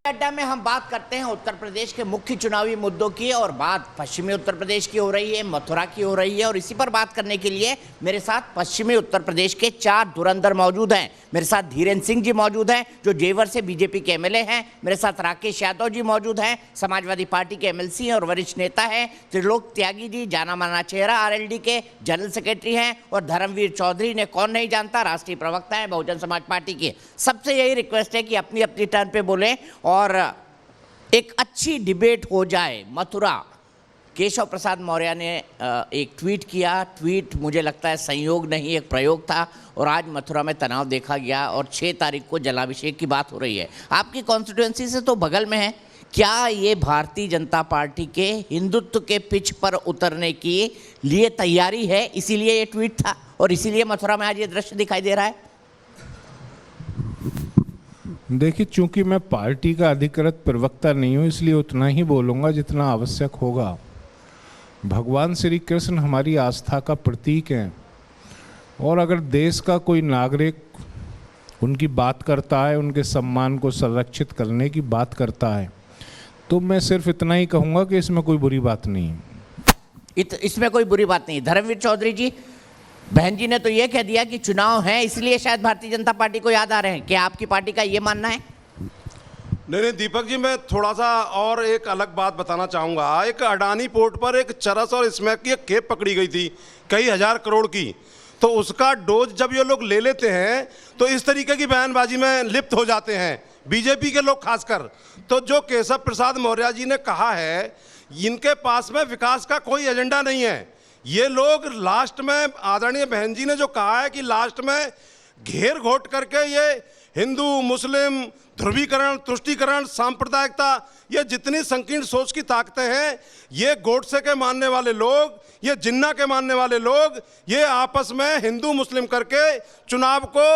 अड्डा में हम बात करते हैं उत्तर प्रदेश के मुख्य चुनावी मुद्दों की, और बात पश्चिमी उत्तर प्रदेश की हो रही है, मथुरा की हो रही है। और इसी पर बात करने के लिए मेरे साथ पश्चिमी उत्तर प्रदेश के 4 धुरंधर मौजूद हैं। मेरे साथ धीरेन्द्र सिंह जी मौजूद हैं जो जेवर से बीजेपी के एमएलए हैं। मेरे साथ राकेश यादव जी मौजूद हैं, समाजवादी पार्टी के एमएलसी और वरिष्ठ नेता हैं। त्रिलोक त्यागी जी जाना माना चेहरा आरएलडी के जनरल सेक्रेटरी हैं। और धर्मवीर चौधरी ने कौन नहीं जानता, राष्ट्रीय प्रवक्ता है बहुजन समाज पार्टी के। सबसे यही रिक्वेस्ट है कि अपनी अपनी टर्न पे बोलें और एक अच्छी डिबेट हो जाए। मथुरा, केशव प्रसाद मौर्य ने एक ट्वीट किया। ट्वीट मुझे लगता है संयोग नहीं, एक प्रयोग था। और आज मथुरा में तनाव देखा गया और 6 तारीख को जलाभिषेक की बात हो रही है। आपकी कॉन्स्टिट्यूएंसी से तो बगल में है। क्या ये भारतीय जनता पार्टी के हिंदुत्व के पिच पर उतरने के लिए तैयारी है, इसीलिए ये ट्वीट था और इसीलिए मथुरा में आज ये दृश्य दिखाई दे रहा है? देखिए, चूंकि मैं पार्टी का अधिकृत प्रवक्ता नहीं हूँ, इसलिए उतना ही बोलूँगा जितना आवश्यक होगा। भगवान श्री कृष्ण हमारी आस्था का प्रतीक हैं, और अगर देश का कोई नागरिक उनकी बात करता है, उनके सम्मान को संरक्षित करने की बात करता है, तो मैं सिर्फ इतना ही कहूँगा कि इसमें कोई बुरी बात नहीं है। इसमें कोई बुरी बात नहीं। धर्मवीर चौधरी जी, बहन जी ने तो ये कह दिया कि चुनाव है इसलिए शायद भारतीय जनता पार्टी को याद आ रहे हैं। क्या आपकी पार्टी का ये मानना है? नहीं दीपक जी, मैं थोड़ा सा और एक अलग बात बताना चाहूँगा। एक अडानी पोर्ट पर एक चरस और स्मैक की एक खेप पकड़ी गई थी कई हजार करोड़ की, तो उसका डोज जब ये लोग ले लेते हैं तो इस तरीके की बयानबाजी में लिप्त हो जाते हैं, बीजेपी के लोग खासकर। तो जो केशव प्रसाद मौर्य जी ने कहा है, इनके पास में विकास का कोई एजेंडा नहीं है। ये लोग लास्ट में, आदरणीय बहन जी ने जो कहा है कि लास्ट में घेर घोट करके ये हिंदू मुस्लिम ध्रुवीकरण, तुष्टीकरण, सांप्रदायिकता, ये जितनी संकीर्ण सोच की ताकतें हैं, ये गोडसे के मानने वाले लोग, ये जिन्ना के मानने वाले लोग, ये आपस में हिंदू मुस्लिम करके चुनाव को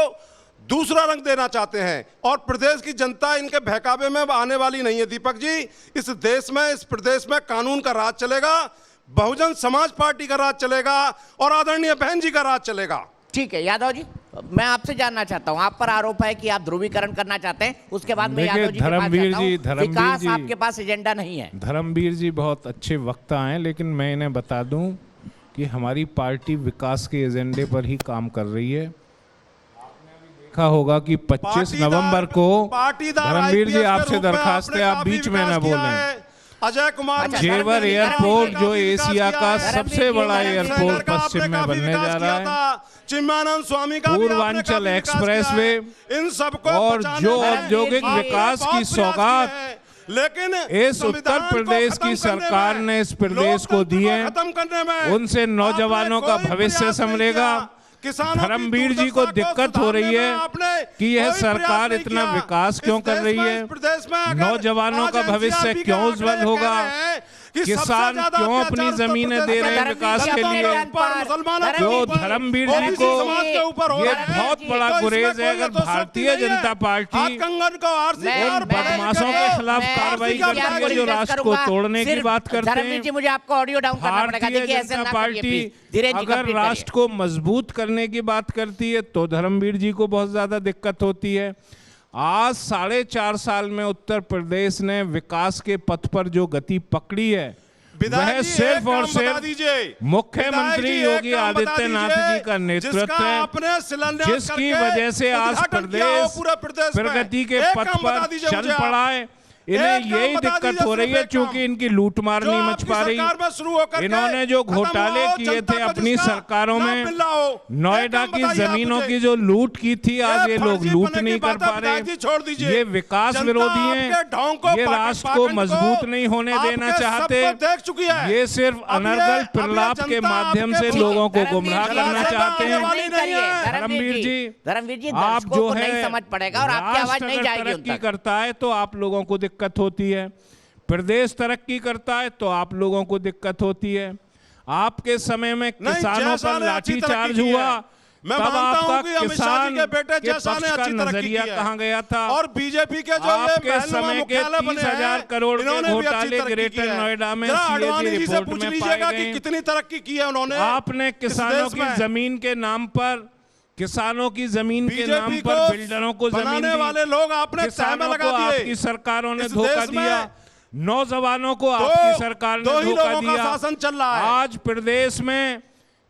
दूसरा रंग देना चाहते हैं। और प्रदेश की जनता इनके बहकावे में आने वाली नहीं है दीपक जी। इस देश में, इस प्रदेश में कानून का राज चलेगा, बहुजन समाज पार्टी का राज चलेगा और आदरणीय बहन जी का राज चलेगा। ठीक है यादव जी, मैं आपसे जानना चाहता हूं, आप पर आरोप है कि आप ध्रुवीकरण करना चाहते हैं, उसके बाद मैं यादव जी के पास जाता हूं। विकास आपके पास एजेंडा नहीं है। धर्मवीर जी बहुत अच्छे वक्ता हैं, लेकिन मैं इन्हें बता दूं कि हमारी पार्टी विकास के एजेंडे पर ही काम कर रही है। देखा होगा कि 25 नवंबर को, धर्मवीर जी आपसे दरखास्त है आप बीच में न बोलें। अजय कुमार जेवर एयरपोर्ट जो एशिया का सबसे बड़ा एयरपोर्ट पश्चिम में बनने जा रहा है, चिन्मयानंद स्वामी का पूर्वांचल एक्सप्रेसवे, इन सबको और जो औद्योगिक विकास की सौगात लेकिन इस उत्तर प्रदेश की सरकार ने इस प्रदेश को दी है, उनसे नौजवानों का भविष्य संवरेगा। धर्मवीर जी को दिक्कत हो रही है कि यह सरकार इतना विकास क्यों कर रही है, नौजवानों का भविष्य क्यों उज्जवल होगा, किसान क्यों अपनी जमीनें दे रहे हैं विकास के लिए। जो धर्मवीर जी को ये बहुत बड़ा गुरेज है, अगर भारतीय जनता पार्टी उन बदमाशों के खिलाफ कार्रवाई करती है जो राष्ट्र को तोड़ने की बात करते हैं, मुझे आपको ऑडियो डाउन करना पड़ेगा। भारतीय जनता पार्टी अगर राष्ट्र को मजबूत करने की बात करती है तो धर्मवीर जी को बहुत ज्यादा दिक्कत होती है। आज 4.5 साल में उत्तर प्रदेश ने विकास के पथ पर जो गति पकड़ी है, वह सिर्फ और सिर्फ मुख्यमंत्री योगी आदित्यनाथ जी का नेतृत्व है, जिसकी वजह से आज प्रदेश प्रगति के पथ पर चल पड़ा है। इन्हें यही दिक्कत हो रही है क्योंकि इनकी लूटमार नहीं मच पा रही। इन्होंने जो घोटाले किए थे अपनी सरकारों में, नोएडा की जमीनों की जो लूट की थी, आज ये लोग लूट नहीं कर पा रहे। ये विकास विरोधी हैं, ये राष्ट्र को मजबूत नहीं होने देना चाहते। ये सिर्फ अनर्गल प्रलाप के माध्यम से लोगों को गुमराह करना चाहते हैं। धर्मवीर जी, आप जो है समझ पड़ेगा और आपकी आवाज नहीं जाएगी। तरक्की करता है तो आप लोगों को दिक्कत होती है, प्रदेश तरक्की करता है तो आप लोगों को दिक्कत होती है। आपके समय में किसानों पर लाठीचार्ज हुआ, मैं मानता हूं कि अमित शाह जी के बेटे जैसा ने अच्छी तरक्की की है। कहां गया था? और बीजेपी के जो आपके समय के 30,000 करोड़ के घोटाले ग्रेटर नोएडा में सीएजी रिपोर्ट में पाए गए। कितनी तरक्की की है उन्होंने। आपने किसानों की जमीन के नाम पर किसानों की जमीन के नाम बीजेपी पर को बिल्डरों को जमीन बनाने दी, वाले लोग आपने तह में किसानों लगा को दिए। आपकी सरकारों ने इस धोखा देश में दिया, नौजवानों को आपकी सरकार दो ने ही धोखा लोगों का दिया। शासन चल रहा है। आज प्रदेश में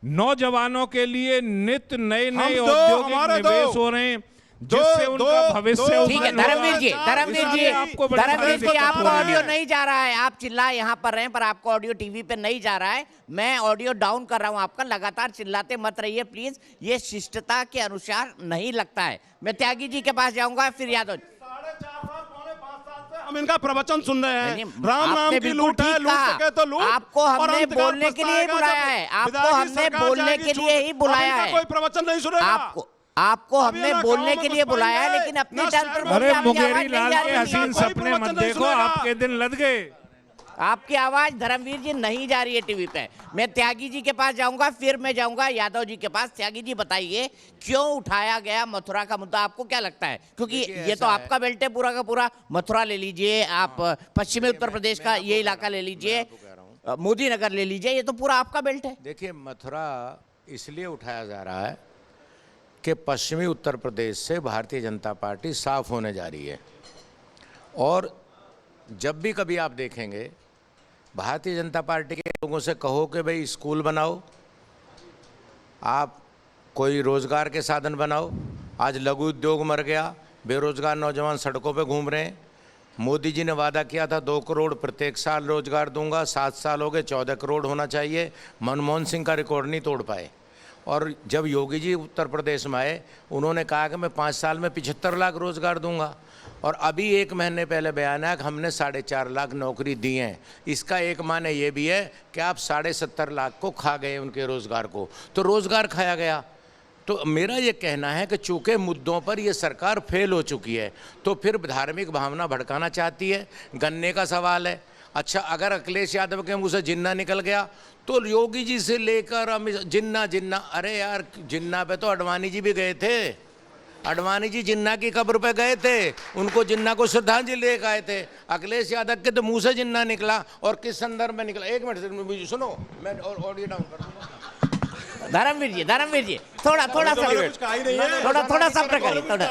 नौजवानों के लिए नित्य नए नए हम दो, औद्योगिक हमारे निवेश दो। हो रहे हैं, जिससे उनका भविष्य ठीक है उज्जवल होगा। धर्मवीर जी, धर्मवीर जी, आपको बड़ी धर्मवीर जी, दिक्कत हो आपका रही ऑडियो है। नहीं जा रहा है, आप चिल्लाए यहाँ पर रहे पर आपका ऑडियो टीवी पे नहीं जा रहा है। मैं ऑडियो डाउन कर रहा हूँ आपका, लगातार चिल्लाते मत रहिए प्लीज, ये शिष्टता के अनुसार नहीं लगता है। मैं त्यागी जी के पास जाऊंगा, फिर यादव। 4.5 साल, पौने 5 साल से हम इनका प्रवचन सुन रहे हैं। नहीं, राम नाम आपने की बिल्कुल लूट है, ठीक लूट कहा। सके तो लूट। आपको और हमने अंतकाल बोलने के लिए ही पछताएगा बुलाया जब है, आपको विधायक की हमने सरकार बोलने जाएगी के छूट। लिए ही बुलाया अब इनका है। कोई प्रवचन नहीं सुनेगा। आपको अभी हमने ना बोलने गाँव के में लिए घुस बुलाया है, पाएंगे, लेकिन अपनी ना टर्न शहर पर में अरे बोलिए, आपकी मुंगेरी आवाज नहीं लाल जा के रही। हसीन कोई सपने प्रवचन मत नहीं देखो, सुनेगा। आपके दिन लद गए। आपकी आवाज धर्मवीर जी नहीं जा रही है टीवी पे। मैं त्यागी जी के पास जाऊंगा, फिर मैं जाऊंगा यादव जी के पास। त्यागी जी बताइए क्यों उठाया गया मथुरा का मुद्दा, आपको क्या लगता है? क्योंकि ये तो आपका बेल्ट है पूरा का पूरा। मथुरा ले लीजिए आप, पश्चिमी उत्तर प्रदेश का ये इलाका ले लीजिए, मोदी नगर ले लीजिए, ये तो पूरा आपका बेल्ट है। देखिए, मथुरा इसलिए उठाया जा रहा है कि पश्चिमी उत्तर प्रदेश से भारतीय जनता पार्टी साफ होने जा रही है। और जब भी कभी आप देखेंगे, भारतीय जनता पार्टी के लोगों से कहो कि भाई स्कूल बनाओ, आप कोई रोज़गार के साधन बनाओ, आज लघु उद्योग मर गया, बेरोजगार नौजवान सड़कों पे घूम रहे हैं। मोदी जी ने वादा किया था 2 करोड़ प्रत्येक साल रोजगार दूंगा, 7 साल हो गए, 14 करोड़ होना चाहिए। मनमोहन सिंह का रिकॉर्ड नहीं तोड़ पाए। और जब योगी जी उत्तर प्रदेश में आए, उन्होंने कहा कि मैं 5 साल में 75 लाख रोजगार दूंगा। और अभी 1 महीने पहले बयान है कि हमने 4.5 लाख नौकरी दी हैं। इसका एक माने ये भी है कि आप 70.5 लाख को खा गए, उनके रोजगार को, तो रोजगार खाया गया। तो मेरा ये कहना है कि चूँकि मुद्दों पर ये सरकार फेल हो चुकी है, तो फिर धार्मिक भावना भड़काना चाहती है। गन्ने का सवाल है, अच्छा अगर अखिलेश यादव के मुँह से जिन्ना निकल गया तो योगी जी से लेकर जिन्ना जिन्ना, अरे यार जिन्ना पे तो अडवाणी जी भी गए थे। अडवाणी जी जिन्ना की कब्र पे गए थे, उनको जिन्ना को श्रद्धांजलि लेकर आए थे। अखिलेश यादव के तो मुंह से जिन्ना निकला, और किस संदर्भ में निकला? 1 मिनट सुनो, मैं ऑडियो डाउन कर दूंगा। धर्मवीर जी थोड़ा सा प्रकट करिए, थोड़ा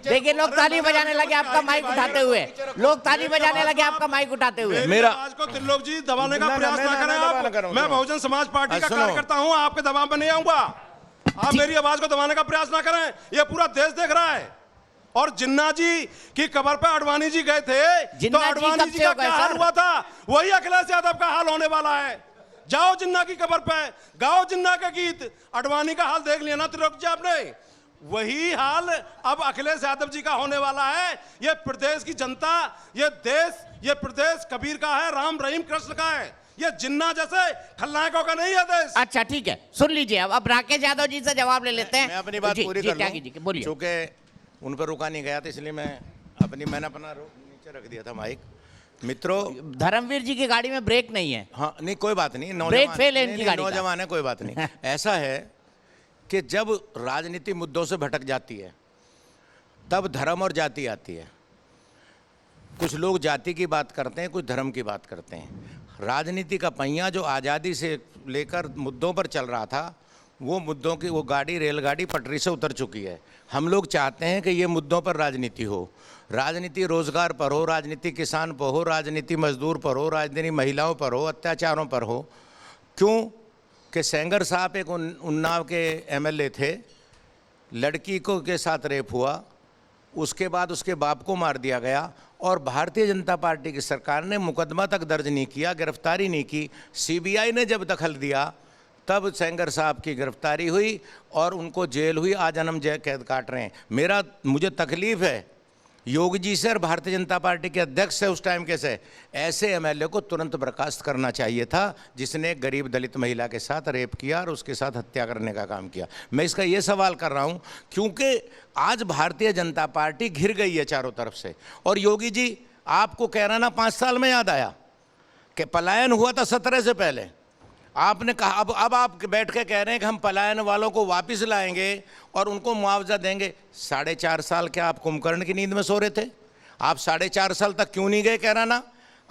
देखिए लोग ताली बजाने लगे आपका माइक उठाते हुए, लोग ताली बजाने लगे आपका माइक उठाते हुए। मेरा आवाज को त्रिलोक जी दबाने का प्रयास ना करें आप। मैं बहुजन समाज पार्टी का कार्यकर्ता हूं, आपके दबाव में नहीं आऊंगा। आप मेरी आवाज को दबाने का प्रयास ना करें, ये पूरा देश देख रहा है। और जिन्ना जी की कब्र पे अडवाणी जी गए थे, तो अडवाणी जी का क्या हाल हुआ था, वही अखिलेश यादव का हाल होने वाला है। जाओ जिन्ना की कब्र पे, गाओ जिन्ना के गीत, अडवाणी का हाल देख लिया ना त्रिलोक जी आपने, वही हाल अब अखिलेश यादव जी का होने वाला है। ये प्रदेश की जनता, ये देश, ये प्रदेश कबीर का है, राम रहीम कृष्ण का है। ये जिन्ना जैसे खलनायकों का नहीं है देश। अच्छा ठीक है, सुन लीजिए अब राकेश यादव जी से जवाब ले लेते हैं। मैं अपनी बात पूरी कर लूं, बोलिए। चूँकि उन पर रुका नहीं गया था, इसलिए मैंने अपना नीचे रख दिया था माइक। मित्रों, धर्मवीर जी की गाड़ी में ब्रेक नहीं है। हाँ नहीं, कोई बात नहीं, ब्रेक फेल है इनकी गाड़ी का। नौजवान है, कोई बात नहीं। ऐसा है कि जब राजनीति मुद्दों से भटक जाती है, तब धर्म और जाति आती है। कुछ लोग जाति की बात करते हैं, कुछ धर्म की बात करते हैं। राजनीति का पहिया जो आज़ादी से लेकर मुद्दों पर चल रहा था, वो मुद्दों की वो गाड़ी, रेलगाड़ी पटरी से उतर चुकी है। हम लोग चाहते हैं कि ये मुद्दों पर राजनीति हो। राजनीति रोजगार पर हो, राजनीति किसान पर हो, राजनीति मजदूर पर हो, राजनीति महिलाओं पर हो, अत्याचारों पर हो। क्यों कि सेंगर साहब एक उन्नाव के एमएलए थे, लड़की को के साथ रेप हुआ, उसके बाद उसके बाप को मार दिया गया, और भारतीय जनता पार्टी की सरकार ने मुकदमा तक दर्ज नहीं किया, गिरफ्तारी नहीं की। सीबीआई ने जब दखल दिया तब सेंगर साहब की गिरफ्तारी हुई और उनको जेल हुई, आजन्म कैद काट रहे हैं। मुझे तकलीफ़ है योगी जी से और भारतीय जनता पार्टी के अध्यक्ष से उस टाइम के से, ऐसे एमएलए को तुरंत बर्खास्त करना चाहिए था जिसने गरीब दलित महिला के साथ रेप किया और उसके साथ हत्या करने का काम किया। मैं इसका ये सवाल कर रहा हूँ क्योंकि आज भारतीय जनता पार्टी घिर गई है चारों तरफ से। और योगी जी, आपको कह रहा ना 5 साल में याद आया कि पलायन हुआ था 17 से पहले। आपने कहा अब आप बैठ के कह रहे हैं कि हम पलायन वालों को वापस लाएंगे और उनको मुआवजा देंगे। 4.5 साल क्या आप कुंभकर्ण की नींद में सो रहे थे? आप 4.5 साल तक क्यों नहीं गए कैराना?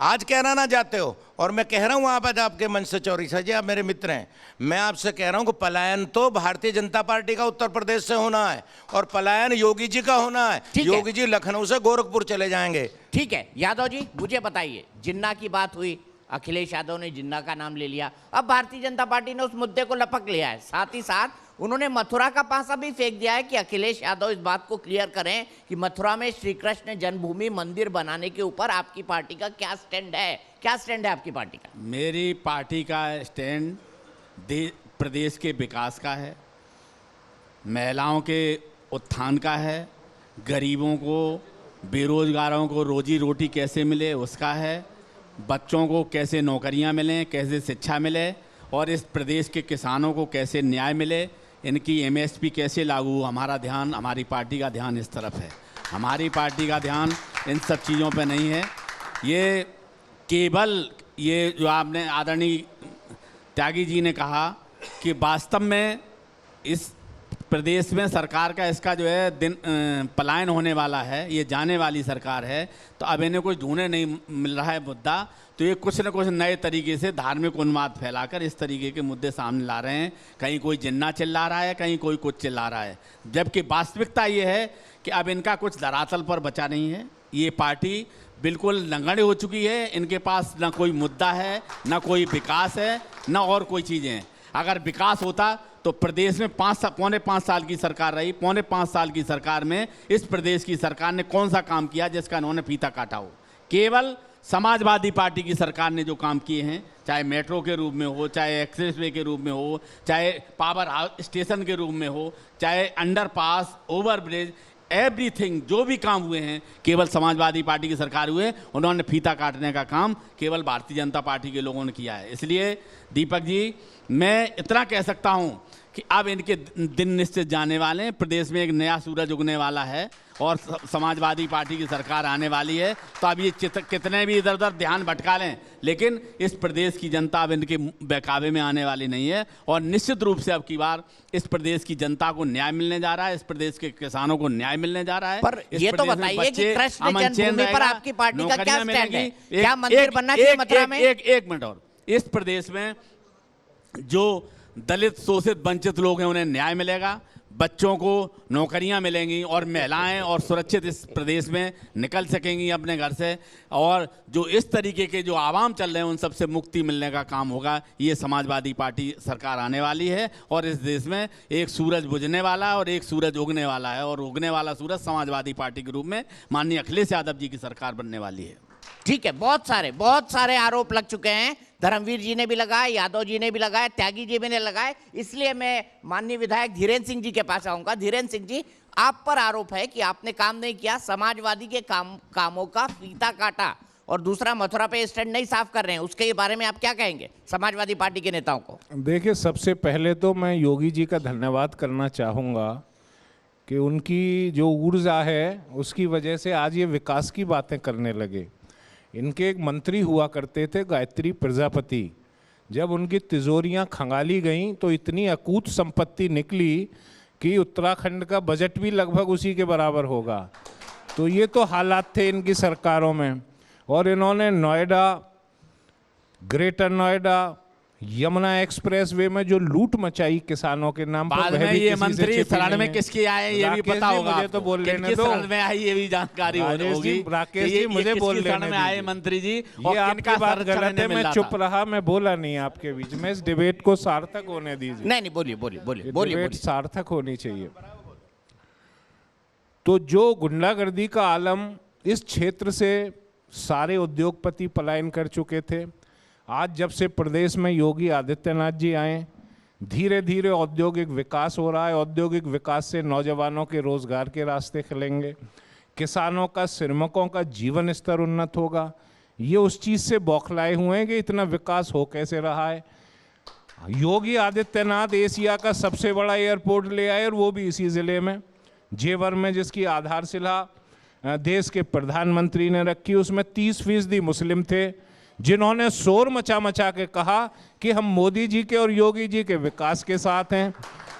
आज कहना ना चाहते हो, और मैं कह रहा हूं आप आज आपके मंच से, चौरीसा जी आप मेरे मित्र हैं, मैं आपसे कह रहा हूं कि पलायन तो भारतीय जनता पार्टी का उत्तर प्रदेश से होना है, और पलायन योगी जी का होना है। योगी जी लखनऊ से गोरखपुर चले जाएंगे। ठीक है यादव जी, मुझे बताइए, जिन्ना की बात हुई, अखिलेश यादव ने जिन्ना का नाम ले लिया, अब भारतीय जनता पार्टी ने उस मुद्दे को लपक लिया है, साथ ही साथ उन्होंने मथुरा का पासा भी फेंक दिया है कि अखिलेश यादव इस बात को क्लियर करें कि मथुरा में श्री कृष्ण जन्मभूमि मंदिर बनाने के ऊपर आपकी पार्टी का क्या स्टैंड है। क्या स्टैंड है आपकी पार्टी का? मेरी पार्टी का स्टैंड प्रदेश के विकास का है, महिलाओं के उत्थान का है, गरीबों को, बेरोजगारों को रोजी रोटी कैसे मिले उसका है, बच्चों को कैसे नौकरियां मिलें, कैसे शिक्षा मिले, और इस प्रदेश के किसानों को कैसे न्याय मिले, इनकी एमएसपी कैसे लागू हो। हमारा ध्यान, हमारी पार्टी का ध्यान इस तरफ है। हमारी पार्टी का ध्यान इन सब चीज़ों पे नहीं है। ये केवल ये जो आपने आदरणीय त्यागी जी ने कहा कि वास्तव में इस प्रदेश में सरकार का इसका जो है पलायन होने वाला है, ये जाने वाली सरकार है, तो अब इन्हें कुछ ढूंढने नहीं मिल रहा है मुद्दा, तो ये कुछ न कुछ नए तरीके से धार्मिक उन्माद फैलाकर इस तरीके के मुद्दे सामने ला रहे हैं। कहीं कोई जिन्ना चिल्ला रहा है, कहीं कोई कुछ चिल्ला रहा है, जबकि वास्तविकता ये है कि अब इनका कुछ धरातल पर बचा नहीं है। ये पार्टी बिल्कुल लंगड़ी हो चुकी है, इनके पास ना कोई मुद्दा है, ना कोई विकास है, ना और कोई चीज़ें हैं। अगर विकास होता तो प्रदेश में पौने 5 साल की सरकार रही, पौने 5 साल की सरकार में इस प्रदेश की सरकार ने कौन सा काम किया जिसका इन्होंने फीता काटा हो? केवल समाजवादी पार्टी की सरकार ने जो काम किए हैं, चाहे मेट्रो के रूप में हो, चाहे एक्सप्रेस वे के रूप में हो, चाहे पावर स्टेशन के रूप में हो, चाहे अंडरपास, ओवरब्रिज, एवरीथिंग, जो भी काम हुए हैं केवल समाजवादी पार्टी की सरकार हुए। उन्होंने फीता काटने का काम केवल भारतीय जनता पार्टी के लोगों ने किया है। इसलिए दीपक जी, मैं इतना कह सकता हूं कि अब इनके दिन निश्चित जाने वाले हैं, प्रदेश में एक नया सूरज उगने वाला है और समाजवादी पार्टी की सरकार आने वाली है। तो अब ये कितने भी इधर उधर ध्यान भटका लें, लेकिन इस प्रदेश की जनता अब इनके बहकावे में आने वाली नहीं है, और निश्चित रूप से अब की बार इस प्रदेश की जनता को न्याय मिलने जा रहा है, इस प्रदेश के किसानों को न्याय मिलने जा रहा है। पर ये तो बताइए कि कृष्ण जन्मभूमि पर आपकी पार्टी का क्या स्टैंड है? क्या मंदिर बनना चाहिए मथुरा में? एक मिनट और, इस प्रदेश में जो दलित, शोषित, वंचित लोग हैं उन्हें न्याय मिलेगा, बच्चों को नौकरियां मिलेंगी, और महिलाएं और सुरक्षित इस प्रदेश में निकल सकेंगी अपने घर से, और जो इस तरीके के जो आवाम चल रहे हैं उन सबसे मुक्ति मिलने का काम होगा। ये समाजवादी पार्टी सरकार आने वाली है, और इस देश में एक सूरज बुझने वाला है और एक सूरज उगने वाला है, और उगने वाला सूरज समाजवादी पार्टी के रूप में माननीय अखिलेश यादव जी की सरकार बनने वाली है। ठीक है, बहुत सारे आरोप लग चुके हैं, धर्मवीर जी ने भी लगाए, यादव जी ने भी लगाए, त्यागी जी भी ने लगाए। इसलिए मैं माननीय विधायक धीरेन्द्र सिंह जी के पास आऊंगा। धीरेन्द्र सिंह जी, आप पर आरोप है कि आपने काम नहीं किया, समाजवादी के कामों का फीता काटा, और दूसरा मथुरा पे स्टैंड नहीं साफ कर रहे हैं, उसके बारे में आप क्या कहेंगे समाजवादी पार्टी के नेताओं को? देखिए, सबसे पहले तो मैं योगी जी का धन्यवाद करना चाहूँगा कि उनकी जो ऊर्जा है उसकी वजह से आज ये विकास की बातें करने लगे। इनके एक मंत्री हुआ करते थे, गायत्री प्रजापति, जब उनकी तिजोरियां खंगाली गईं तो इतनी अकूत संपत्ति निकली कि उत्तराखंड का बजट भी लगभग उसी के बराबर होगा। तो ये तो हालात थे इनकी सरकारों में। और इन्होंने Noida, greater Noida, Yamuna express way में जो लूट मचाई किसानों के नाम पर, बाद में ये मंत्री शरण में किसकी आए ये भी पता होगा। मुझे तो बोल लेने दो, शरण में आई ये भी जानकारी होगी। राकेश जी, मुझे बोल लेने में आए मंत्री जी, ये आपकी बात गलत है, मैं चुप रहा, मैं बोला नहीं आपके बीच में। इस डिबेट को सार्थक होने दीजिए। नहीं, बोलिए। डिबेट सार्थक होनी चाहिए। तो जो गुंडागर्दी का आलम इस क्षेत्र से सारे उद्योगपति पलायन कर चुके थे, आज जब से प्रदेश में योगी आदित्यनाथ जी आए, धीरे धीरे औद्योगिक विकास हो रहा है। औद्योगिक विकास से नौजवानों के रोजगार के रास्ते खुलेंगे, किसानों का, श्रमिकों का जीवन स्तर उन्नत होगा। ये उस चीज़ से बौखलाए हुए हैं कि इतना विकास हो कैसे रहा है। योगी आदित्यनाथ एशिया का सबसे बड़ा एयरपोर्ट ले आए, और वो भी इसी ज़िले में, जेवर में, जिसकी आधारशिला देश के प्रधानमंत्री ने रखी। उसमें 30% मुस्लिम थे, जिन्होंने शोर मचा मचा के कहा कि हम मोदी जी के और योगी जी के विकास के साथ हैं,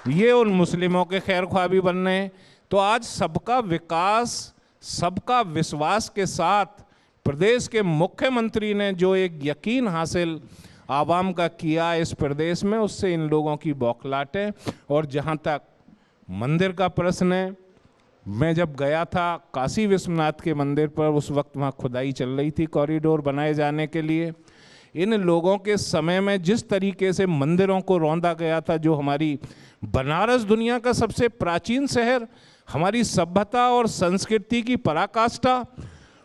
ये उन मुस्लिमों के खैर ख्वाही बन रहे हैं। तो आज सबका विकास, सबका विश्वास के साथ प्रदेश के मुख्यमंत्री ने जो एक यकीन हासिल आवाम का किया इस प्रदेश में, उससे इन लोगों की बौखलाहट है। और जहाँ तक मंदिर का प्रश्न है, मैं जब गया था काशी विश्वनाथ के मंदिर पर, उस वक्त वहाँ खुदाई चल रही थी कॉरिडोर बनाए जाने के लिए। इन लोगों के समय में जिस तरीके से मंदिरों को रौंदा गया था, जो हमारी बनारस दुनिया का सबसे प्राचीन शहर, हमारी सभ्यता और संस्कृति की पराकाष्ठा,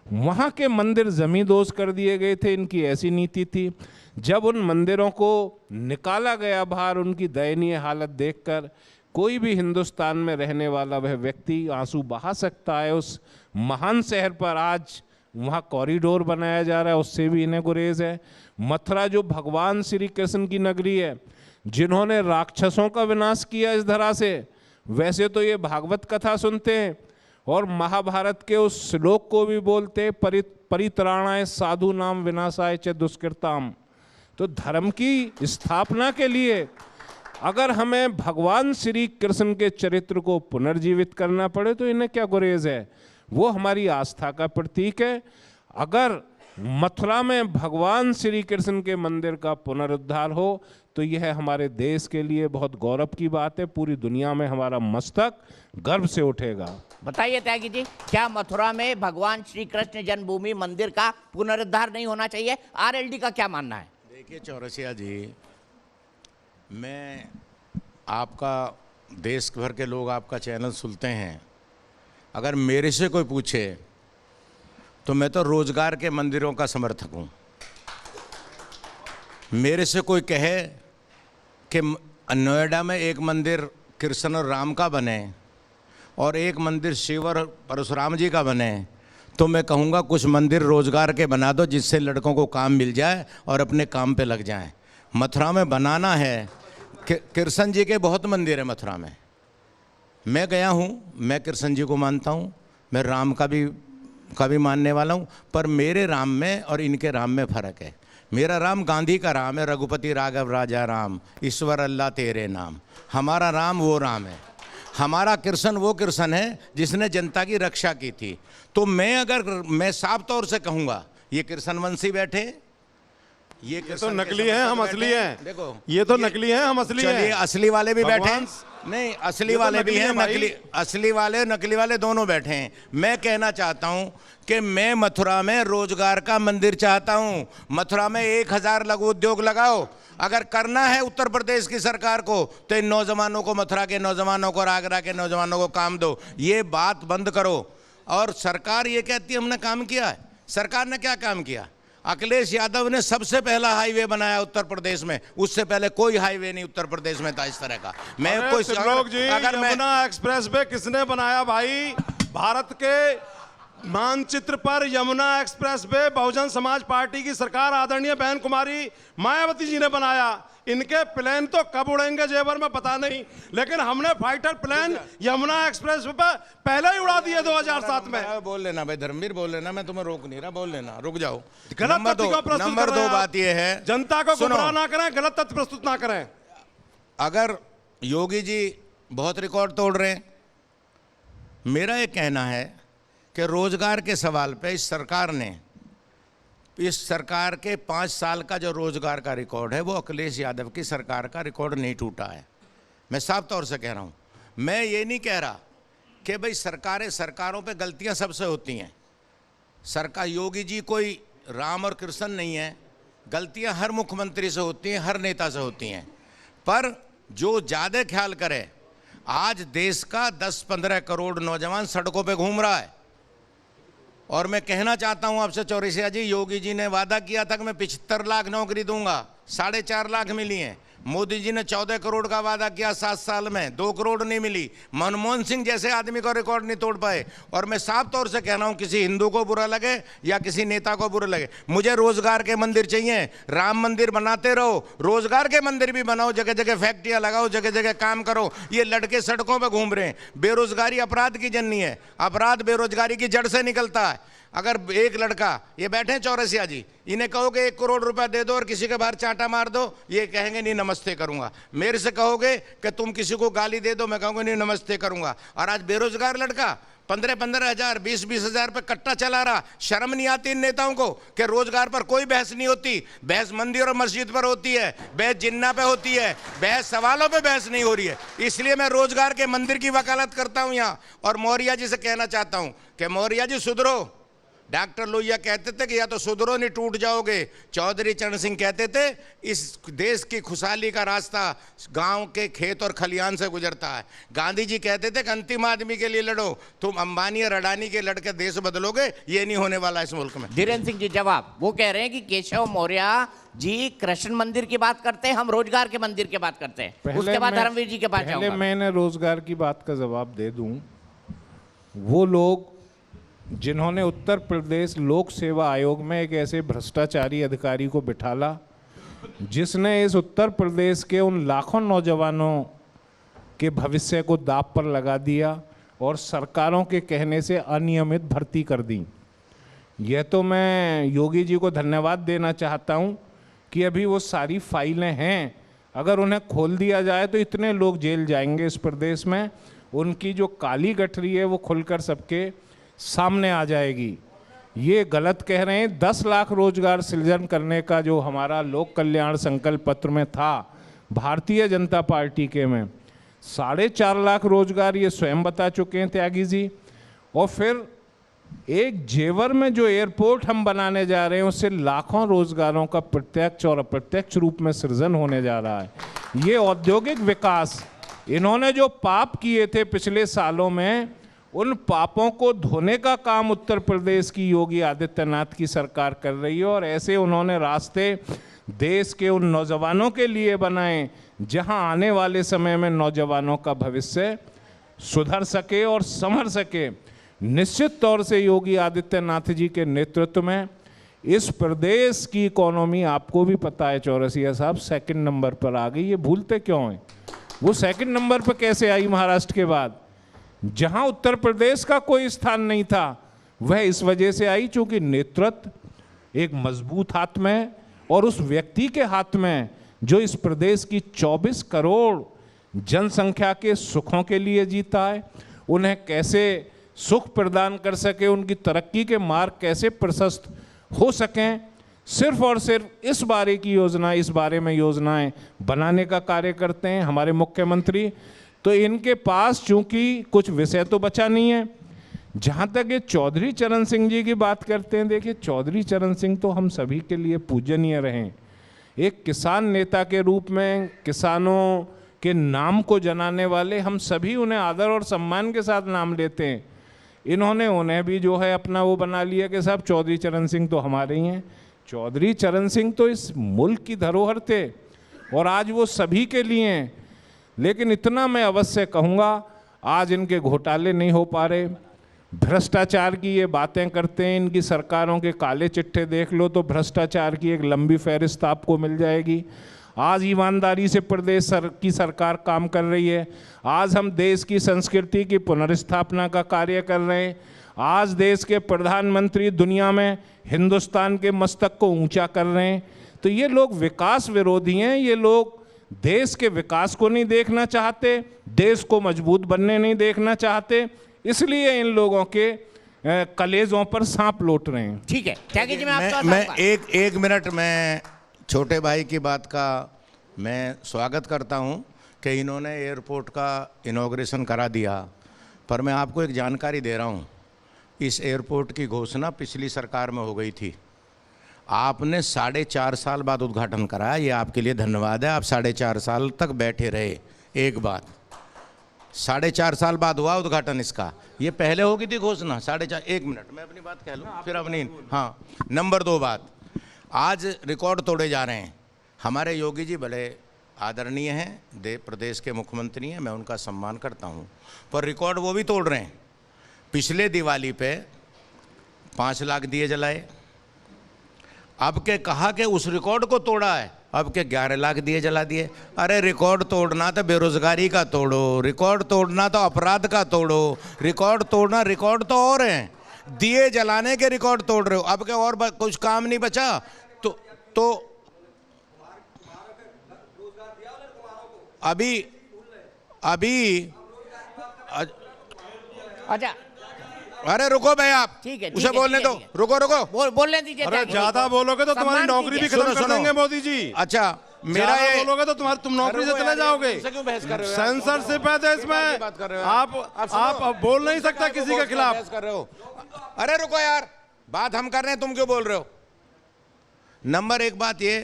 वहाँ के मंदिर जमींदोज कर दिए गए थे। इनकी ऐसी नीति थी। जब उन मंदिरों को निकाला गया बाहर, उनकी दयनीय हालत देखकर कोई भी हिंदुस्तान में रहने वाला वह व्यक्ति आंसू बहा सकता है। उस महान शहर पर आज वहाँ कॉरिडोर बनाया जा रहा है, उससे भी इन्हें गुरेज है। मथुरा जो भगवान श्री कृष्ण की नगरी है, जिन्होंने राक्षसों का विनाश किया इस धरा से, वैसे तो ये भागवत कथा सुनते हैं और महाभारत के उस श्लोक को भी बोलते, परित्राणाय साधु नाम विनाशाय च दुष्कृताम। तो धर्म की स्थापना के लिए अगर हमें भगवान श्री कृष्ण के चरित्र को पुनर्जीवित करना पड़े तो इन्हें क्या गुरेज है? वो हमारी आस्था का प्रतीक है। अगर मथुरा में भगवान श्री कृष्ण के मंदिर का पुनरुद्धार हो तो यह हमारे देश के लिए बहुत गौरव की बात है। पूरी दुनिया में हमारा मस्तक गर्व से उठेगा। बताइए त्यागी जी, क्या मथुरा में भगवान श्री कृष्ण जन्मभूमि मंदिर का पुनरुद्धार नहीं होना चाहिए? आरएलडी का क्या मानना है? देखिए चौरसिया जी, मैं आपका, देश भर के लोग आपका चैनल सुनते हैं। अगर मेरे से कोई पूछे तो मैं तो रोजगार के मंदिरों का समर्थक हूँ। मेरे से कोई कहे कि नोएडा में एक मंदिर कृष्ण और राम का बने और एक मंदिर शिव और परशुराम जी का बने, तो मैं कहूँगा कुछ मंदिर रोजगार के बना दो जिससे लड़कों को काम मिल जाए और अपने काम पे लग जाएं। मथुरा में बनाना है। कृष्ण जी के बहुत मंदिर है मथुरा में, मैं गया हूँ, मैं कृष्ण जी को मानता हूँ, मैं राम का भी मानने वाला हूँ, पर मेरे राम में और इनके राम में फ़र्क है। मेरा राम गांधी का राम है, रघुपति राघव राजा राम, ईश्वर अल्लाह तेरे नाम। हमारा राम वो राम है। हमारा कृष्ण वो कृष्ण है जिसने जनता की रक्षा की थी। तो मैं साफ तौर से कहूँगा, ये कृष्णवंशी बैठे, ये तो नकली हैं, हम असली हैं। देखो, ये तो नकली हैं, हम असली हैं। चलिए, असली वाले भी बैठे हैं। नहीं, असली वाले भी हैं, नकली, असली वाले नकली वाले दोनों बैठे हैं। मैं कहना चाहता हूं कि मैं मथुरा में रोजगार का मंदिर चाहता हूं। मथुरा में 1000 लघु उद्योग लगाओ। अगर करना है उत्तर प्रदेश की सरकार को तो इन नौजवानों को, मथुरा के नौजवानों को और आगरा के नौजवानों को काम दो। ये बात बंद करो। और सरकार ये कहती है हमने काम किया है। सरकार ने क्या काम किया? अखिलेश यादव ने सबसे पहला हाईवे बनाया उत्तर प्रदेश में। उससे पहले कोई हाईवे नहीं उत्तर प्रदेश में था इस तरह का। मैं कोई लोग जी, यमुना एक्सप्रेस वे किसने बनाया भाई? भारत के मानचित्र पर Yamuna express way Bahujan Samaj party की सरकार आदरणीय बहन कुमारी मायावती जी ने बनाया। इनके प्लेन तो कब उड़ेंगे जेवर में पता नहीं, लेकिन हमने fighter plane Yamuna expressway पर पहले ही उड़ा दिए 2007 में। बोल लेना भाई धर्मवीर, बोल लेना, मैं तुम्हें रोक नहीं रहा, बोल लेना, रुक जाओ। नंबर 2 बात यह है, जनता को गुमराह ना करें, गलत तथ्य प्रस्तुत ना करें। अगर योगी जी बहुत रिकॉर्ड तोड़ रहे हैं, मेरा ये कहना है कि रोजगार के सवाल पे इस सरकार के 5 साल का जो रोजगार का रिकॉर्ड है वो अखिलेश यादव की सरकार का रिकॉर्ड नहीं टूटा है। मैं साफ तौर से कह रहा हूँ। मैं ये नहीं कह रहा कि भाई सरकारों पे गलतियाँ सबसे होती हैं। सरकार, योगी जी कोई राम और कृष्ण नहीं है। गलतियाँ हर मुख्यमंत्री से होती हैं, हर नेता से होती हैं, पर जो ज़्यादा ख्याल करे, आज देश का 10-15 करोड़ नौजवान सड़कों पे घूम रहा है। और मैं कहना चाहता हूं आपसे चौरसिया जी, योगी जी ने वादा किया था कि मैं 75 लाख नौकरी दूंगा, 4.5 लाख मिली हैं। मोदी जी ने 14 करोड़ का वादा किया 7 साल में, 2 करोड़ नहीं मिली। मनमोहन सिंह जैसे आदमी का रिकॉर्ड नहीं तोड़ पाए। और मैं साफ तौर से कह रहा हूं, किसी हिंदू को बुरा लगे या किसी नेता को बुरा लगे, मुझे रोजगार के मंदिर चाहिए। राम मंदिर बनाते रहो, रोजगार के मंदिर भी बनाओ, जगह जगह फैक्ट्रियां लगाओ, जगह जगह काम करो। ये लड़के सड़कों पर घूम रहे हैं। बेरोजगारी अपराध की जननी है। अपराध बेरोजगारी की जड़ से निकलता है। अगर एक लड़का, ये बैठे हैं चौरसिया जी, इन्हें कहोगे 1 करोड़ रुपया दे दो और किसी के बाहर चांटा मार दो, ये कहेंगे नहीं नमस्ते करूंगा। मेरे से कहोगे कि तुम किसी को गाली दे दो, मैं कहूँगा नहीं नमस्ते करूंगा। और आज बेरोजगार लड़का 15-15 हजार 20-20 हजार पे कट्टा चला रहा। शर्म नहीं आती इन नेताओं को कि रोजगार पर कोई बहस नहीं होती? बहस मंदिर और मस्जिद पर होती है, बहस जिन्ना पे होती है, बहस सवालों पे बहस नहीं हो रही है। इसलिए मैं रोजगार के मंदिर की वकालत करता हूं यहां। और मौर्या जी से कहना चाहता हूं कि मौर्या जी सुधरो। डॉक्टर लोहिया कहते थे कि या तो सुधरो नहीं टूट जाओगे। चौधरी चरण सिंह कहते थे इस देश की खुशहाली का रास्ता गांव के खेत और खलियान से गुजरता है। गांधी जी कहते थे कि अंतिम आदमी के लिए लड़ो। तुम अंबानी और अडानी के लड़के देश बदलोगे, ये नहीं होने वाला इस मुल्क में। धीरेन्द्र सिंह जी जवाब, वो कह रहे हैं कि केशव मौर्य जी कृष्ण मंदिर की बात करते हैं, हम रोजगार के मंदिर की बात करते हैं। उसके बाद धर्मवीर जी के पास जाऊंगा। मैंने रोजगार की बात का जवाब दे दूं। वो लोग जिन्होंने उत्तर प्रदेश लोक सेवा आयोग में एक ऐसे भ्रष्टाचारी अधिकारी को बिठाला जिसने इस उत्तर प्रदेश के उन लाखों नौजवानों के भविष्य को दांव पर लगा दिया और सरकारों के कहने से अनियमित भर्ती कर दी। यह तो मैं योगी जी को धन्यवाद देना चाहता हूं कि अभी वो सारी फाइलें हैं, अगर उन्हें खोल दिया जाए तो इतने लोग जेल जाएंगे इस प्रदेश में। उनकी जो काली गठरी है वो खुलकर सबके सामने आ जाएगी। ये गलत कह रहे हैं। 10 लाख रोजगार सृजन करने का जो हमारा लोक कल्याण संकल्प पत्र में था भारतीय जनता पार्टी के में, 4.5 लाख रोजगार ये स्वयं बता चुके हैं त्यागी जी। और फिर एक जेवर में जो एयरपोर्ट हम बनाने जा रहे हैं उससे लाखों रोजगारों का प्रत्यक्ष और अप्रत्यक्ष रूप में सृजन होने जा रहा है। ये औद्योगिक विकास, इन्होंने जो पाप किए थे पिछले सालों में, उन पापों को धोने का काम उत्तर प्रदेश की योगी आदित्यनाथ की सरकार कर रही है। और ऐसे उन्होंने रास्ते देश के उन नौजवानों के लिए बनाए जहां आने वाले समय में नौजवानों का भविष्य सुधर सके और संवर सके। निश्चित तौर से योगी आदित्यनाथ जी के नेतृत्व में इस प्रदेश की इकोनॉमी, आपको भी पता है चौरसिया साहब, सेकंड नंबर पर आ गई। ये भूलते क्यों हैं? वो सेकंड नंबर पर कैसे आई महाराष्ट्र के बाद? जहां उत्तर प्रदेश का कोई स्थान नहीं था वह इस वजह से आई चूंकि नेतृत्व एक मजबूत हाथ में और उस व्यक्ति के हाथ में जो इस प्रदेश की 24 करोड़ जनसंख्या के सुखों के लिए जीता है। उन्हें कैसे सुख प्रदान कर सके, उनकी तरक्की के मार्ग कैसे प्रशस्त हो सकें, सिर्फ और सिर्फ इस बारे में योजनाएं बनाने का कार्य करते हैं हमारे मुख्यमंत्री। तो इनके पास चूंकि कुछ विषय तो बचा नहीं है। जहां तक ये चौधरी चरण सिंह जी की बात करते हैं, देखिए चौधरी चरण सिंह तो हम सभी के लिए पूजनीय रहे। एक किसान नेता के रूप में किसानों के नाम को जनाने वाले, हम सभी उन्हें आदर और सम्मान के साथ नाम लेते हैं। इन्होंने उन्हें भी जो है अपना वो बना लिया कि साहब चौधरी चरण सिंह तो हमारे ही हैं। चौधरी चरण सिंह तो इस मुल्क की धरोहर थे और आज वो सभी के लिए हैं। लेकिन इतना मैं अवश्य कहूँगा, आज इनके घोटाले नहीं हो पा रहे, भ्रष्टाचार की ये बातें करते हैं। इनकी सरकारों के काले चिट्ठे देख लो तो भ्रष्टाचार की एक लंबी फहरिस्त आपको मिल जाएगी। आज ईमानदारी से प्रदेश की सरकार काम कर रही है। आज हम देश की संस्कृति की पुनर्स्थापना का कार्य कर रहे हैं। आज देश के प्रधानमंत्री दुनिया में हिंदुस्तान के मस्तक को ऊंचा कर रहे हैं। तो ये लोग विकास विरोधी हैं। ये लोग देश के विकास को नहीं देखना चाहते, देश को मजबूत बनने नहीं देखना चाहते, इसलिए इन लोगों के कलेजों पर सांप लौट रहे हैं। ठीक है, त्यागी जी मैं एक मिनट में छोटे भाई की बात का मैं स्वागत करता हूं कि इन्होंने एयरपोर्ट का इनॉग्रेशन करा दिया, पर मैं आपको एक जानकारी दे रहा हूं। इस एयरपोर्ट की घोषणा पिछली सरकार में हो गई थी। आपने 4.5 साल बाद उद्घाटन कराया, ये आपके लिए धन्यवाद है। आप 4.5 साल तक बैठे रहे। एक बात, 4.5 साल बाद हुआ उद्घाटन इसका, ये पहले हो गई थी घोषणा 4.5। एक मिनट मैं अपनी बात कह लूँ फिर अपनी। हाँ, नंबर 2 बात, आज रिकॉर्ड तोड़े जा रहे हैं। हमारे योगी जी भले आदरणीय हैं, प्रदेश के मुख्यमंत्री हैं, मैं उनका सम्मान करता हूँ, पर रिकॉर्ड वो भी तोड़ रहे हैं। पिछले दिवाली पे 5 लाख दिए जलाए, अब के कहा कि उस रिकॉर्ड को तोड़ा है, अब के 11 लाख दिए जला दिए। अरे रिकॉर्ड तोड़ना तो बेरोजगारी का तोड़ो, रिकॉर्ड तोड़ना तो अपराध का तोड़ो, रिकॉर्ड तोड़ना, रिकॉर्ड तो और हैं, दिए जलाने के रिकॉर्ड तोड़ रहे हो। अब के और कुछ काम नहीं बचा तो अभी अच्छा अरे रुको भाई, आप ठीक है, उसे बोलने दो, रुको। बोलने दीजिए। अरे त्यागी ज्यादा जी। बोलोगे तो तुम्हारी सम्मान नौकरी भी कीजिए। खत्म कर देंगे मोदी जी। अच्छा, मेरा ज्यादा ये बोलोगे तो तुम नौकरी से चले जाओगे। क्यों बहस कर रहे हो यार? सेंसरशिप है देश में, बात कर रहे हो आप अब बोल नहीं सकता किसी के खिलाफ। बहस कर रहे हो। अरे रुको यार, बात हम कर रहे हैं, तुम क्यों बोल रहे हो? नंबर एक बात ये,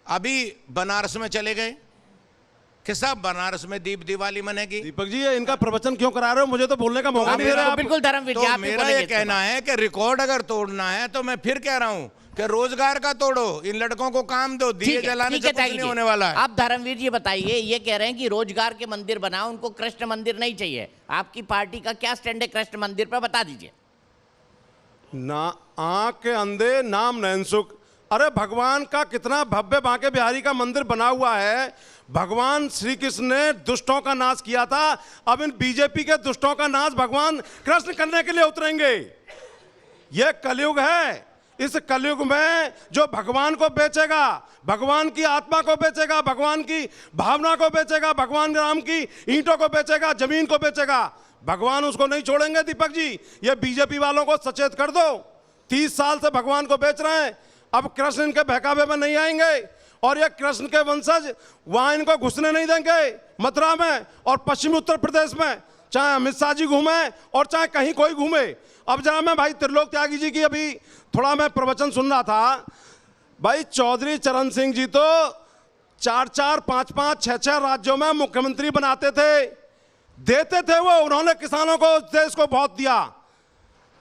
अभी बनारस में चले गए कि सब बनारस में दीप दिवाली मनेगी। दीपक जी ये इनका प्रवचन क्यों करा रहे हो? मुझे तो बोलने का मौका नहीं दे रहे आप। बिल्कुल धर्मवीर जी, तो आप भी मेरा बोलेंगे ये इसके कहना बाद। है कि रिकॉर्ड अगर तोड़ना है तो मैं फिर कह रहा हूं कि रोजगार का तोड़ो, इन लड़कों को काम दो, दिए जलाने से कुछ त्यागी नहीं जी। होने वाला है। आप धर्मवीर जी बताइए, ये कह रहे हैं कि रोजगार के मंदिर बनाओ, उनको कृष्ण मंदिर नहीं चाहिए। आपकी पार्टी का क्या स्टैंड है कृष्ण मंदिर पर, बता दीजिए। ना आंख के अंधे नाम नैनसुख। अरे भगवान का कितना भव्य बांके बिहारी का मंदिर बना हुआ है। भगवान श्री कृष्ण ने दुष्टों का नाश किया था, अब इन बीजेपी के दुष्टों का नाश भगवान कृष्ण करने के लिए उतरेंगे। यह कलयुग है। इस कलयुग में जो भगवान को बेचेगा, भगवान की आत्मा को बेचेगा, भगवान की भावना को बेचेगा, भगवान राम की ईंटों को बेचेगा, जमीन को बेचेगा, भगवान उसको नहीं छोड़ेंगे। दीपक जी ये बीजेपी वालों को सचेत कर दो। 30 साल से भगवान को बेच रहे हैं, अब कृष्ण इनके बहकावे में नहीं आएंगे और ये कृष्ण के वंशज वहां इनको घुसने नहीं देंगे। मथुरा में और पश्चिमी उत्तर प्रदेश में चाहे अमित शाह जी घूमे और चाहे कहीं कोई घूमे। अब जरा मैं भाई त्रिलोक त्यागी जी की अभी थोड़ा मैं प्रवचन सुन रहा था। भाई चौधरी चरण सिंह जी तो 4-4, 5-5, 6-6 राज्यों में मुख्यमंत्री बनाते थे, देते थे वो, उन्होंने किसानों को देश को बहुत दिया।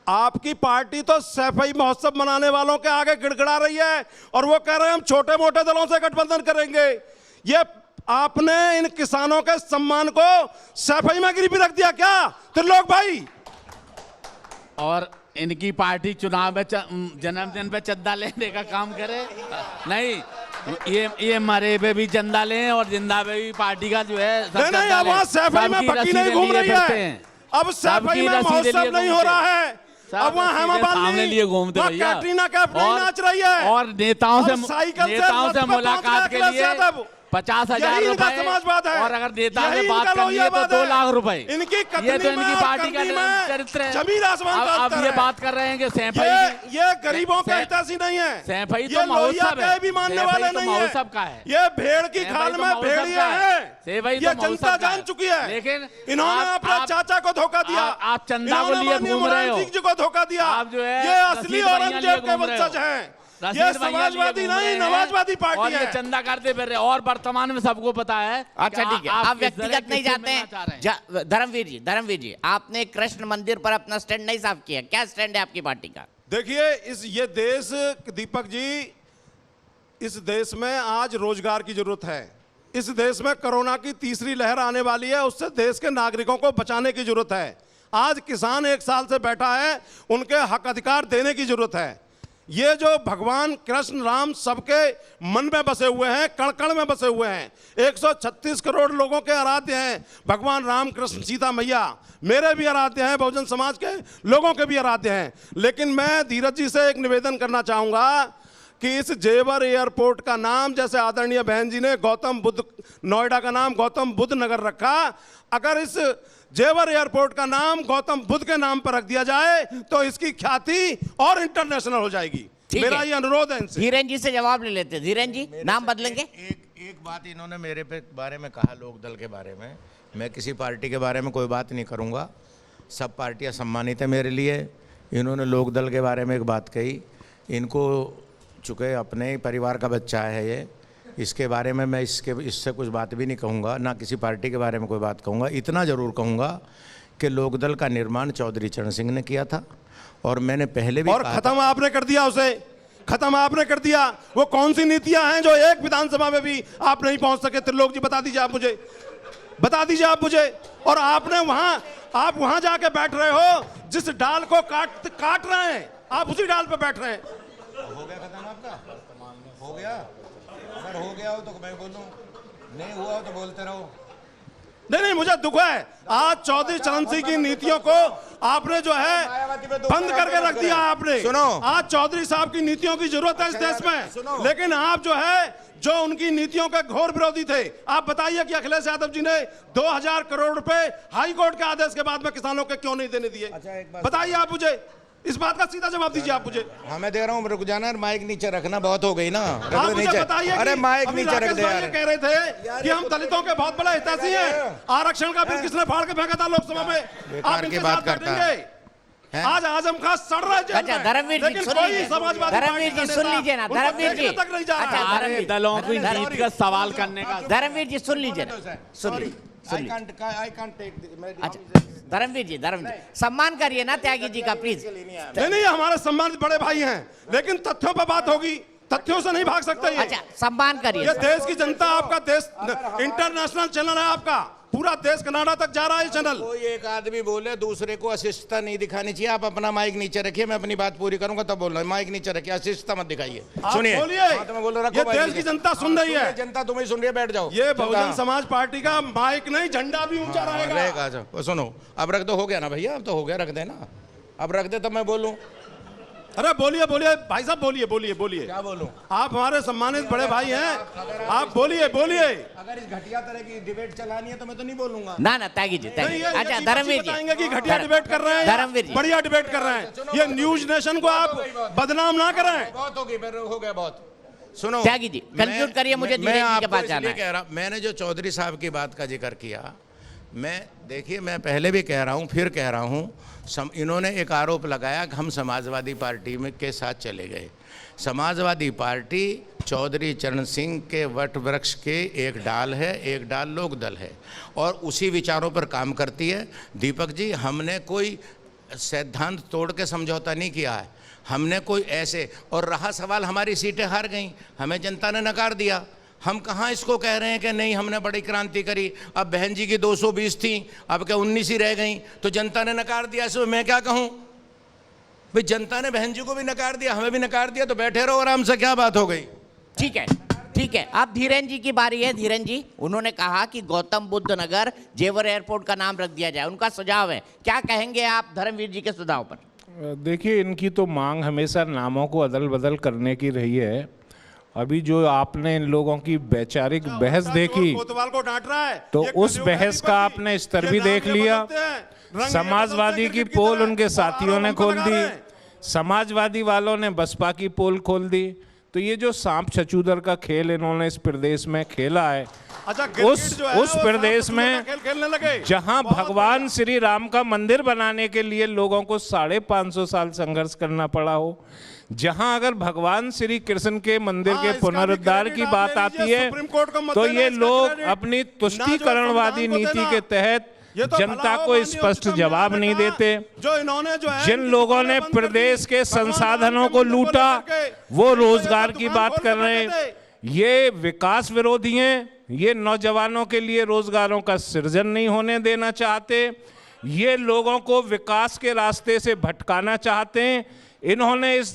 आपकी पार्टी तो सैफई महोत्सव मनाने वालों के आगे गिड़गिड़ा रही है और वो कह रहे हैं हम छोटे मोटे दलों से गठबंधन करेंगे। ये आपने इन किसानों के सम्मान को सैफई में गिरवी रख दिया क्या त्रिलोक भाई? और इनकी पार्टी चुनाव में जन्मदिन पे चंदा लेने का काम करे? नहीं, ये मरे पे भी चंदा लें और जिंदा पे भी पार्टी का जो है सब नहीं, चंदा अब लें। वहाँ सैफई में सबकी पक्की नहीं रसीदें घूम लिए रही फिरते है। हैं। अब सैफई सबकी में रसीदें महोत्सव लिए नहीं हो घूमते रहा हैं। है। सब अब वहाँ रसीदें हेमा सामने लिए घूमते वहाँ भैया। कैटरीना कैफ नहीं नाच रही है और नेताओं अब साइकिल से रथ पे मुलाकात 5 के लाख लिए यादव। 50,000 यही इनका रुपए, समाजवाद है। और अगर नेता यही से बात इनका करनी है तो लोहियावाद 2 है। लाख रुपए। इनकी ये कतनी तो इनकी में, पार्टी का करनी में चरित्र है। जमीन आसमान का अब अंतर ये है। बात कर रहे हैं कि सैफई ये गरीबों का हितैषी नहीं है। सैफई तो ये लोहिया महोत्सव के है। भी मानने सैफई वाले तो नहीं महोत्सव का है। है। ये भेड़ की सैफई खाल तो में महोत्सव भेड़िए का है। हैं। सैफई तो ये महोत्सव जनता का है। जान चुकी है। लेकिन इन्होंने अपने चाचा को धोखा दिया, आप चंदा को इन्होंने लिए माननीय घूम रहे हो। मोरारजी जी को धोखा दिया। आप जो है ये असली रसीद भैया औरंगजेब लिए के घूम रहे हो। वंशज हैं। रसीद ये भैया लिए समाजवादी घूम रहे नहीं, हैं। नवाजवादी और पार्टी ये है। चंदा करते फिर रहे और वर्तमान में सबको पता है। अच्छा ठीक है, आप किस तरह व्यक्तिगत नहीं किससे जाते मिलना चाह रहे हैं। धर्मवीर जी आपने कृष्ण मंदिर पर अपना स्टैंड नहीं साफ किया, क्या स्टैंड है आपकी पार्टी का? देखिए ये देश दीपक जी, इस देश में आज रोजगार की जरूरत है। इस देश में कोरोना की तीसरी लहर आने वाली है, उससे देश के नागरिकों को बचाने की जरूरत है। आज किसान 1 साल से बैठा है, उनके हक अधिकार देने की जरूरत है। ये जो भगवान कृष्ण राम सबके मन में बसे हुए हैं, कण कण में बसे हुए हैं। 136 करोड़ लोगों के आराध्य हैं भगवान राम कृष्ण सीता मैया, मेरे भी आराध्य हैं, बहुजन समाज के लोगों के भी आराध्य हैं। लेकिन मैं धीरज जी से एक निवेदन करना चाहूँगा कि इस जेवर एयरपोर्ट का नाम, जैसे आदरणीय बहन जी ने गौतम बुद्ध, नोएडा का नाम गौतम बुद्ध नगर रखा, अगर इस जेवर एयरपोर्ट का नाम गौतम बुद्ध के नाम पर रख दिया जाए तो इसकी ख्याति और इंटरनेशनल हो जाएगी। मेरा ये अनुरोध है इनसे। धीरेन जी से जवाब ले लेते हैं। धीरेन जी नाम बदलेंगे? एक बात इन्होंने मेरे बारे में कहा, लोकदल के बारे में। मैं किसी पार्टी के बारे में कोई बात नहीं करूंगा, सब पार्टियां सम्मानित है मेरे लिए। इन्होंने लोकदल के बारे में एक बात कही, इनको चूँकि अपने ही परिवार का बच्चा है ये, इसके बारे में मैं इससे कुछ बात भी नहीं कहूँगा, ना किसी पार्टी के बारे में कोई बात कहूँगा। इतना ज़रूर कहूँगा कि लोकदल का निर्माण चौधरी चरण सिंह ने किया था और मैंने पहले भी और खत्म आपने कर दिया उसे, खत्म आपने कर दिया। वो कौन सी नीतियां हैं जो एक विधानसभा में भी आप नहीं पहुंच सके? त्रिलोक जी बता दीजिए आप मुझे, बता दीजिए आप मुझे। और आपने आप वहां जाके बैठ रहे हो, जिस डाल को काट रहे हैं आप उसी डाल पे बैठ रहे हैं। हो गया खत्म आपका? हो गया? अगर हो गया हो तो मैं बोलूं, नहीं हुआ हो तो बोलते रहो। नहीं, नहीं, मुझे दुख है आज चौधरी चरण सिंह की नीतियों को आपने जो है बंद करके रख दिया आपने। सुनो, आज चौधरी साहब की नीतियों की जरूरत है इस देश में, लेकिन आप जो है जो उनकी नीतियों के घोर विरोधी थे। आप बताइए कि अखिलेश यादव जी ने 2000 करोड़ रुपए हाई कोर्ट के आदेश के बाद में किसानों के क्यों नहीं देने दिए? बताइए आप मुझे, इस बात का सीधा जवाब दीजिए आप मुझे। हाँ मैं दे रहा हूँ, रुक जाना, माइक नीचे रखना, बहुत हो गई ना, रख आप दो मुझे नीचे। बताइए अरे कि माइक अभी नीचे रख राकेश दे भाई यार। ये कह रहे थे कि हम दलितों के बहुत बड़े हितैषी हैं, आरक्षण का बिल किसने फाड़ के फेंका था लोकसभा में, बेकार आप की इनके बात साथ करता बैठेंगे? है। आज आजम खान सड़ रहा है जेल अच्छा में, धर्मवीर जी लेकिन सुन कोई लीजिए, समाजवादी धर्मवीर पार्टी जी का सुन नेता लीजिए ना, उनको धर्मवीर जी। देखने तक नहीं जा रहा है। अच्छा, सारे धर्मवीर- दलों की जीत का सवाल करने का। धर्मवीर जी सुन लीजिए ना, सुन लीजिए, सुन लीजिए। अच्छा धर्मवीर जी, धर्मवीर जी सम्मान करिए ना त्यागी जी का प्लीज। नहीं, हमारे सम्मानित बड़े भाई हैं, लेकिन तथ्यों पर बात होगी, तथ्यों से नहीं भाग सकते ये। अच्छा सम्मान करिए। ये देश की जनता, आपका देश इंटरनेशनल चैनल है, आपका पूरा देश कनाडा तक जा रहा है ये चैनल। कोई एक आदमी बोले दूसरे को अशिष्टता नहीं दिखानी चाहिए। आप अपना माइक नीचे रखिए, मैं अपनी बात पूरी करूंगा तब बोल रहा हूं। माइक नीचे रखिए, अशिष्टता मत दिखाइए। आप सुनिए, बोलिए, हाँ, तो मैं बोल रहा हूं, ये रखो माइक देश नीचे। की जनता सुन रही है। जनता तुम्हें सुन रही है, बैठ जाओ। ये बहुजन समाज पार्टी का माइक नहीं, झंडा भी ऊंचा रहेगा। रहेगा। अच्छा सुनो, अब रख दो, हो गया ना भैया, अब तो हो गया, रख दे ना, अब रख दे तब मैं बोलूं। अरे बोलिए बोलिए भाई साहब, बोलिए बोलिए बोलिए। क्या बोलूं? आप हमारे सम्मानित बड़े भाई हैं, आप बोलिए बोलिए। अगर इस घटिया तरह की डिबेट चलानी है तो मैं तो नहीं बोलूंगा। ना ना त्यागी जी, त्यागी। नहीं, ये अच्छा चीज़ धर्मवीर जी बताएंगे कि घटिया डिबेट कर रहे हैं, धर्मवीर जी बढ़िया डिबेट कर रहे हैं। ये न्यूज नेशन को आप बदनाम ना करें। बहुत हो गई, हो गया बहुत। सुनो त्यागी जी, conclude करिए, मुझे धीरज जी के पास जाना है। कह रहा, मैंने जो चौधरी साहब की बात का जिक्र किया, मैं देखिए, मैं पहले भी कह रहा हूँ, फिर कह रहा हूँ, इन्होंने एक आरोप लगाया कि हम समाजवादी पार्टी में के साथ चले गए। समाजवादी पार्टी चौधरी चरण सिंह के वट वृक्ष के एक डाल है, एक डाल लोक दल है, और उसी विचारों पर काम करती है। दीपक जी, हमने कोई सिद्धांत तोड़ के समझौता नहीं किया है, हमने कोई ऐसे, और रहा सवाल हमारी सीटें हार गई, हमें जनता ने नकार दिया। हम कहाँ इसको कह रहे हैं कि नहीं हमने बड़ी क्रांति करी, अब बहन जी की 220 थी, अब क्या 19 ही रह गई, तो जनता ने नकार दिया, इसमें मैं क्या कहूँ भाई? जनता ने बहन जी को भी नकार दिया, हमें भी नकार दिया, तो बैठे रहो आराम से, क्या बात हो गई? ठीक है, ठीक है। अब धीरेन जी की बारी है। धीरेन जी, उन्होंने कहा कि गौतम बुद्ध नगर जेवर एयरपोर्ट का नाम रख दिया जाए, उनका सुझाव है, क्या कहेंगे आप धर्मवीर जी के सुझाव पर? देखिए, इनकी तो मांग हमेशा नामों को अदल बदल करने की रही है। अभी जो आपने इन लोगों की वैचारिक बहस देखी, कोतवाल को डांट रहा है, तो ये उस कलियुग बहस है का दीपक आपने जी। स्तर ये भी नाम देख ये लिया। बदलते हैं, रंग ये समाजवादी बदलते की हैं क्रिकेट पोल तरह। उनके साथियों ने आरोप खोल लगा दी, रहे हैं। समाजवादी वालों ने बसपा की पोल खोल दी। तो ये जो सांप छछूदर का खेल इन्होंने इस प्रदेश में खेला है, अच्छा, उस प्रदेश में खेलने लगे, जहां भगवान श्री राम का मंदिर बनाने के लिए लोगों को 550 साल संघर्ष करना पड़ा हो, जहां अगर भगवान श्री कृष्ण के मंदिर के पुनरुद्धार की बात आती है, तो ये लोग अपनी तुष्टीकरणवादी नीति के तहत जनता को स्पष्ट जवाब नहीं देते। जो इन्होंने जो है, जिन लोगों ने प्रदेश के संसाधनों को लूटा, वो रोजगार की बात कर रहे हैं। ये विकास विरोधी हैं, ये नौजवानों के लिए रोजगारों का सृजन नहीं होने देना चाहते, ये लोगों को विकास के रास्ते से भटकाना चाहते हैं। इन्होंने इस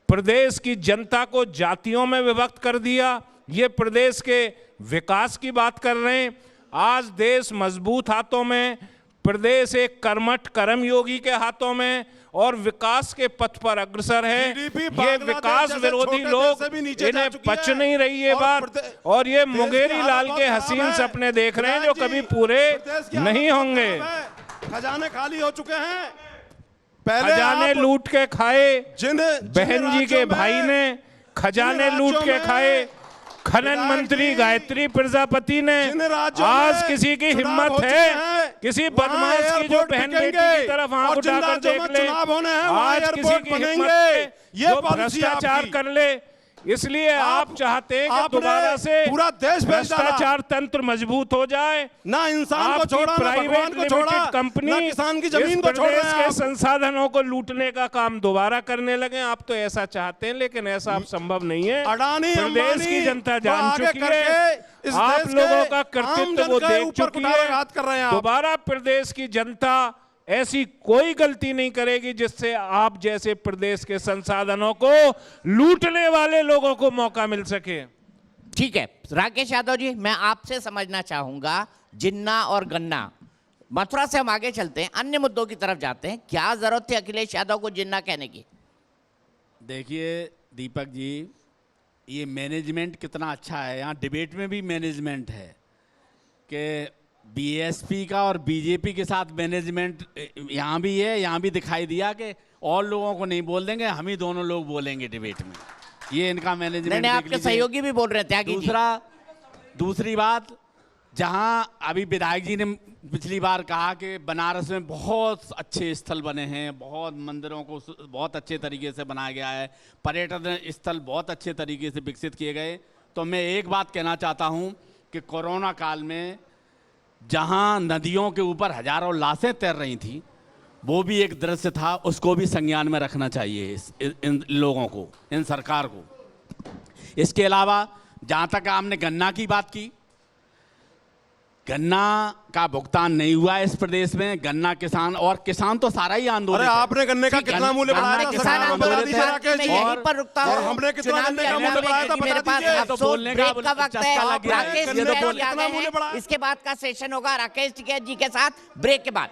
प्रदेश की जनता को जातियों में विभक्त कर दिया। ये प्रदेश के विकास की बात कर रहे हैं। आज देश मजबूत हाथों में, प्रदेश एक कर्मठ कर्मयोगी के हाथों में, और विकास के पथ पर अग्रसर है। ये विकास विरोधी लोग, इन्हें पच नहीं रही ये बात, और ये मुंगेरी लाल के हसीन सपने देख रहे हैं जो कभी पूरे नहीं होंगे। खजाने खाली हो चुके हैं, खजाने लूट के खाए, जिन बहन जी के भाई ने खजाने लूट के खाए। खनन मंत्री गायत्री प्रजापति ने, आज किसी की हिम्मत है किसी बदमाश की जो बहन बेटी की तरफ आंख उठाकर देख ले, आज किसी की हिम्मत है जो भ्रष्टाचार कर ले। इसलिए आप चाहते हैं कि दोबारा से पूरा देश भ्रष्टाचार तंत्र मजबूत हो जाए, ना इंसान को छोड़ा, ना प्राइवेट को छोड़ा, लिमिटेड कंपनी ना किसान की जमीन को छोड़ रहे प्रदेश हैं के संसाधनों को लूटने का काम दोबारा करने लगे। आप तो ऐसा चाहते हैं, लेकिन ऐसा अब संभव नहीं है। अडानी प्रदेश की जनता जान चुकी है, आप लोगों का कर्तव्य वो देख चुकी है। दोबारा प्रदेश की जनता ऐसी कोई गलती नहीं करेगी जिससे आप जैसे प्रदेश के संसाधनों को लूटने वाले लोगों को मौका मिल सके। ठीक है राकेश यादव जी, मैं आपसे समझना चाहूंगा, जिन्ना और गन्ना। मथुरा से हम आगे चलते हैं, अन्य मुद्दों की तरफ जाते हैं। क्या जरूरत थी अखिलेश यादव को जिन्ना कहने की? देखिए दीपक जी, ये मैनेजमेंट कितना अच्छा है, यहाँ डिबेट में भी मैनेजमेंट है कि बीएसपी का और बीजेपी के साथ मैनेजमेंट यहाँ भी है। यहाँ भी दिखाई दिया कि और लोगों को नहीं बोल देंगे, हम ही दोनों लोग बोलेंगे डिबेट में। ये इनका मैनेजमेंट। नहीं, आपके सहयोगी भी बोल रहे थे। दूसरी बात, जहाँ अभी विधायक जी ने पिछली बार कहा कि बनारस में बहुत अच्छे स्थल बने हैं, बहुत मंदिरों को बहुत अच्छे तरीके से बनाया गया है, पर्यटन स्थल बहुत अच्छे तरीके से विकसित किए गए। तो मैं एक बात कहना चाहता हूँ कि कोरोना काल में जहाँ नदियों के ऊपर हजारों लाशें तैर रही थी, वो भी एक दृश्य था, उसको भी संज्ञान में रखना चाहिए इन लोगों को, इन सरकार को। इसके अलावा जहाँ तक आपने गन्ना की बात की, गन्ना का भुगतान नहीं हुआ है इस प्रदेश में। गन्ना किसान, और किसान तो सारा ही आंदोलन। अरे आपने गन्ने का कितना मूल्य बढ़ाया? किसान आंदोलन यहीं पर रुकता है। और हमने कितना गन्ने का मूल्य बढ़ाया था मेरे पास बता तो बोलने का वक्त है। राकेश कितना मूल्य बढ़ाया? इसके बाद का सेशन होगा राकेश टिकैत जी के साथ ब्रेक के बाद।